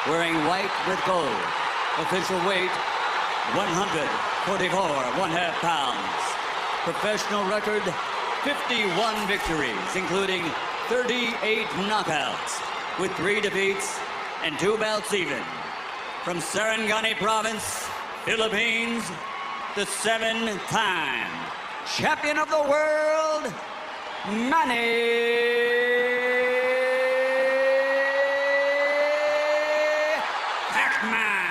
wearing white with gold. Official weight, 144 1/2 pounds. Professional record, 51 victories, including 38 knockouts, with 3 defeats and 2 bouts even. From Sarangani Province, Philippines, the 7-time champion of the world, Manny Pacquiao!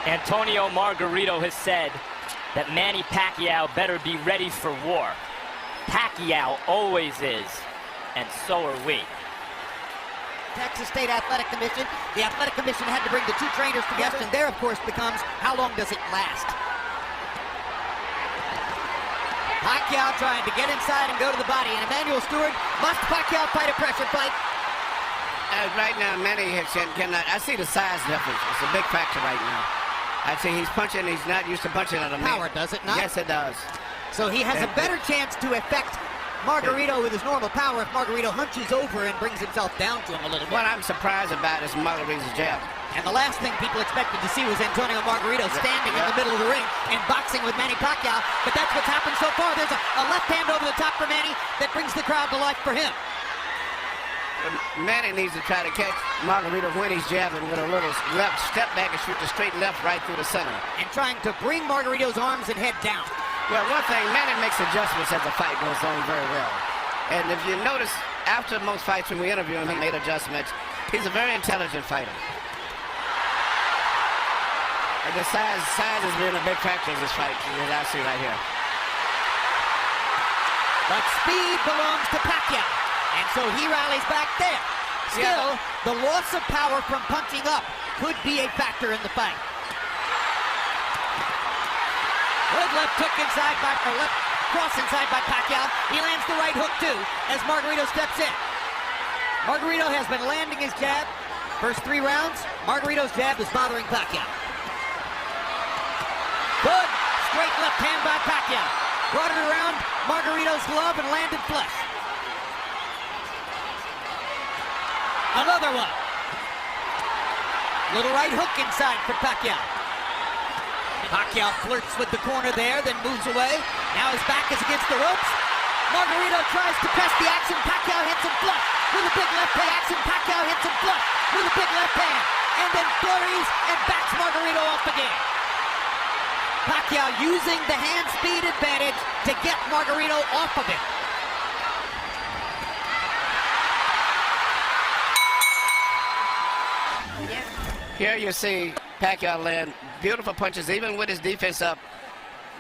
Antonio Margarito has said that Manny Pacquiao better be ready for war. Pacquiao always is, and so are we. Texas State Athletic Commission. The Athletic Commission had to bring the 2 trainers together, and there, of course, becomes how long does it last? Pacquiao trying to get inside and go to the body, and Emmanuel Stewart, must Pacquiao fight a pressure fight? Right now, Manny cannot. I see the size difference. It's a big factor right now. I see he's punching. He's not used to punching on a man. Power, does it not? Yes, it does. So he has a better chance to affect Margarito with his normal power if Margarito hunches over and brings himself down to him a little bit. What I'm surprised about is Margarito's jab. And the last thing people expected to see was Antonio Margarito standing in the middle of the ring and boxing with Manny Pacquiao. But that's what's happened so far. There's a left hand over the top for Manny that brings the crowd to life for him. Manny needs to try to catch Margarito when he's jabbing with a little left step back and shoot the straight left right through the center. And trying to bring Margarito's arms and head down. Well, one thing, Manny makes adjustments as the fight goes on very well. And if you notice, after most fights when we interview him, he made adjustments. He's a very intelligent fighter. And the size has been a big factor in this fight, as I see right here. But speed belongs to Pacquiao. And so he rallies back there. Still, the loss of power from punching up could be a factor in the fight. Good left hook inside by, or left cross inside by Pacquiao. He lands the right hook too as Margarito steps in. Margarito has been landing his jab. First 3 rounds, Margarito's jab is bothering Pacquiao. Good straight left hand by Pacquiao. Brought it around Margarito's glove and landed flush. Another one. Little right hook inside for Pacquiao. Pacquiao flirts with the corner there, then moves away. Now his back is against the ropes. Margarito tries to press the action. Pacquiao hits him flush with a big left hand. Action. Pacquiao hits him flush with a big left hand. And then flurries and backs Margarito off the game. Pacquiao using the hand speed advantage to get Margarito off of it. Here you see Pacquiao land beautiful punches, even with his defense up.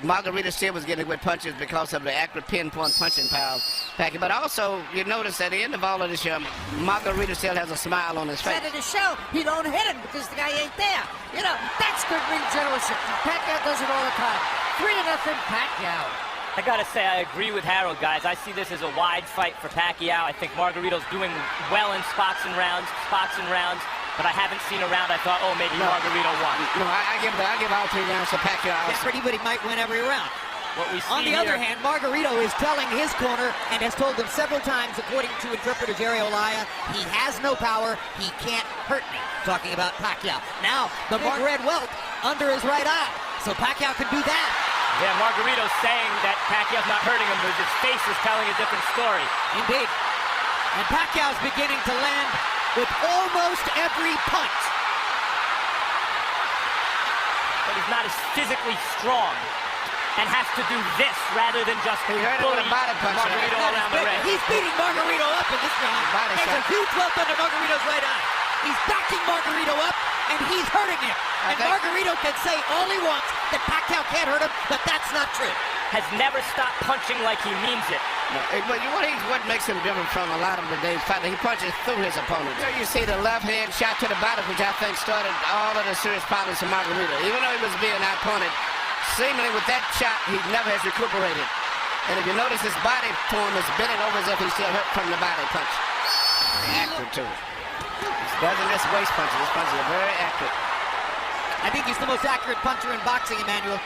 Margarito still was getting good punches because of the accurate pinpoint punching power of Pacquiao. But also, you notice at the end of all of this year, Margarito still has a smile on his face. At the show, he don't hit him because the guy ain't there. You know, that's good ring generalship. Pacquiao does it all the time. 3-0 Pacquiao. I gotta say, I agree with Harold, guys. I see this as a wide fight for Pacquiao. I think Margarito's doing well in spots and rounds. But I haven't seen a round I thought, oh, maybe Margarito won. No, I give all 3 rounds to Pacquiao. Everybody might win every round. What we see On the other hand, Margarito is telling his corner and has told them several times, according to interpreter Jerry Olaya, he has no power, he can't hurt me. Talking about Pacquiao. Now, the big red welt under his right eye. So Pacquiao can do that. Yeah, Margarito's saying that Pacquiao's not hurting him, but his face is telling a different story. Indeed. And Pacquiao's beginning to land with almost every punch. But he's not as physically strong and has to do this rather than just bully Margarito around the ring. He's beating Margarito up in this round. There's a huge welt under Margarito's right eye. He's backing Margarito up, and he's hurting him. And Margarito can say all he wants that Pacquiao can't hurt him, but that's not true. Has never stopped punching like he means it. But what makes him different from a lot of today's fighters, he punches through his opponent. There you see the left hand shot to the body, which I think started all of the serious problems for Margarito. Even though he was being outpointed, seemingly with that shot, he never has recuperated. And if you notice, his body form is bending over as if he's still hurt from the body punch. Accurate too. He doesn't just waste punches. His punches are very accurate. I think he's the most accurate puncher in boxing, Emmanuel.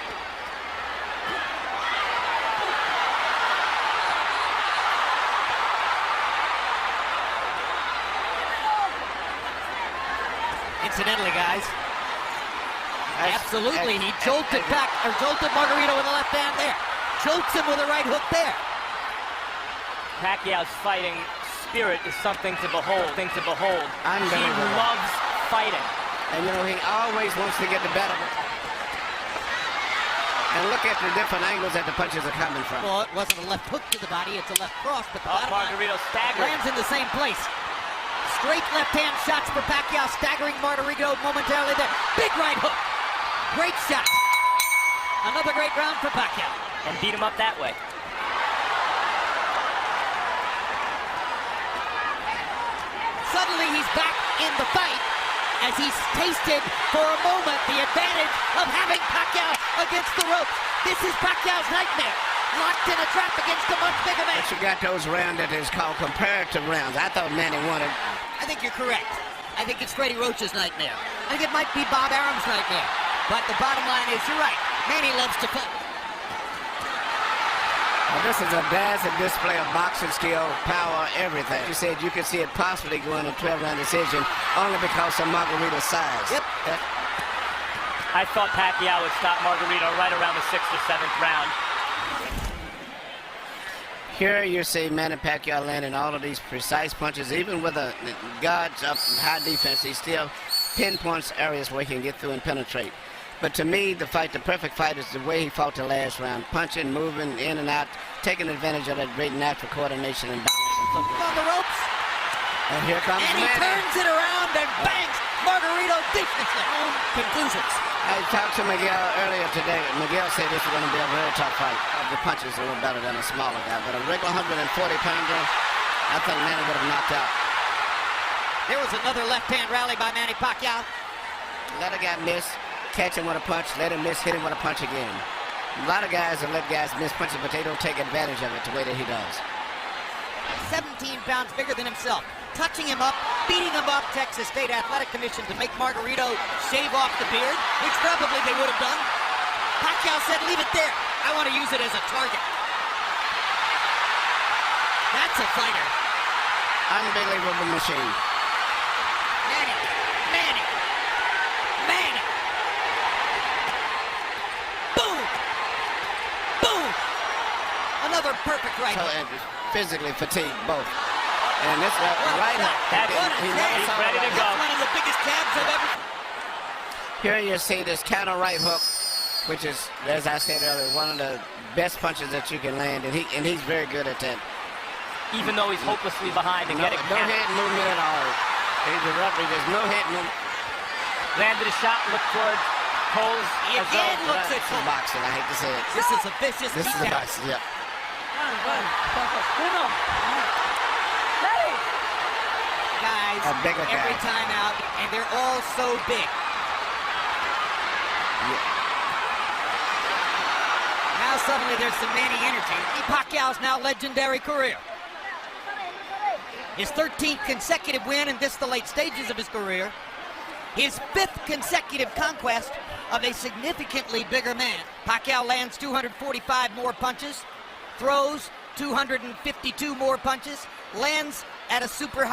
coincidentally, guys. Absolutely, he jolted Margarito with a left hand there. Jolts him with a right hook there. Pacquiao's fighting spirit is something to behold. He Unbelievable. loves fighting. And, you know, he always wants to get the better. And look at the different angles that the punches are coming from. Well, it wasn't a left hook to the body, it's a left cross, but the bottom line Margarito staggering. lands in the same place. Straight left-hand shots for Pacquiao, staggering Margarito momentarily there. Big right hook. Great shot. Another great round for Pacquiao. And beat him up that way. Suddenly he's back in the fight as he's tasted for a moment the advantage of having Pacquiao against the ropes. This is Pacquiao's nightmare. Locked in a trap against a much bigger man. But you got those rounds that is called comparative rounds. I thought Manny wanted. I think you're correct. I think it's Freddie Roach's nightmare. I think it might be Bob Arum's nightmare. But the bottom line is, you're right. Manny loves to fight. Well, this is a dazzling display of boxing skill, power, everything. You said you could see it possibly going a 12-round decision only because of Margarito's size. Yep. I thought Pacquiao would stop Margarito right around the 6th or 7th round. Here you see Manny Pacquiao landing all of these precise punches. Even with a guards up high defense, he still pinpoints areas where he can get through and penetrate. But to me, the perfect fight is the way he fought the last round. Punching, moving in and out, taking advantage of that great natural coordination and balance. On the ropes. And here comes And he Manny. turns it around and bangs Margarito defensively. Conclusions. I talked to Miguel earlier today. Miguel said this is going to be a very tough fight. The punch is a little better than a smaller guy, but a regular 140-pounder, I think Manny would have knocked out. There was another left-hand rally by Manny Pacquiao. Let a guy miss, catch him with a punch, let him miss, hit him with a punch again. A lot of guys have let guys miss punches, but they don't take advantage of it the way that he does. 17 pounds bigger than himself. Touching him up, beating him up, Texas State Athletic Commission to make Margarito shave off the beard, which probably they would have done. Pacquiao said, leave it there. I want to use it as a target. That's a fighter. Unbelievable machine. Manny. Boom. Boom. Another perfect right So, hook. physically fatigued, both. And this right hook. He's ready to go. That's one of the biggest jabs I've ever. Here you see this counter right hook, which is, as I said earlier, one of the best punches that you can land, and he's very good at that. Even though he's hopelessly behind and getting No head movement at all. He's a referee, there's no head movement. landed a shot, looked towards Coles. Again looks at This is boxing, I hate to say it. This is a vicious This is a beatdown. boxing, yeah. Guys, A bigger guy. every time out, and they're all so big. Now suddenly there's some Manny energy. Pacquiao's now legendary career. His 13th consecutive win in this the late stages of his career. His 5th consecutive conquest of a significantly bigger man. Pacquiao lands 245 more punches, throws 252 more punches, lands at a super high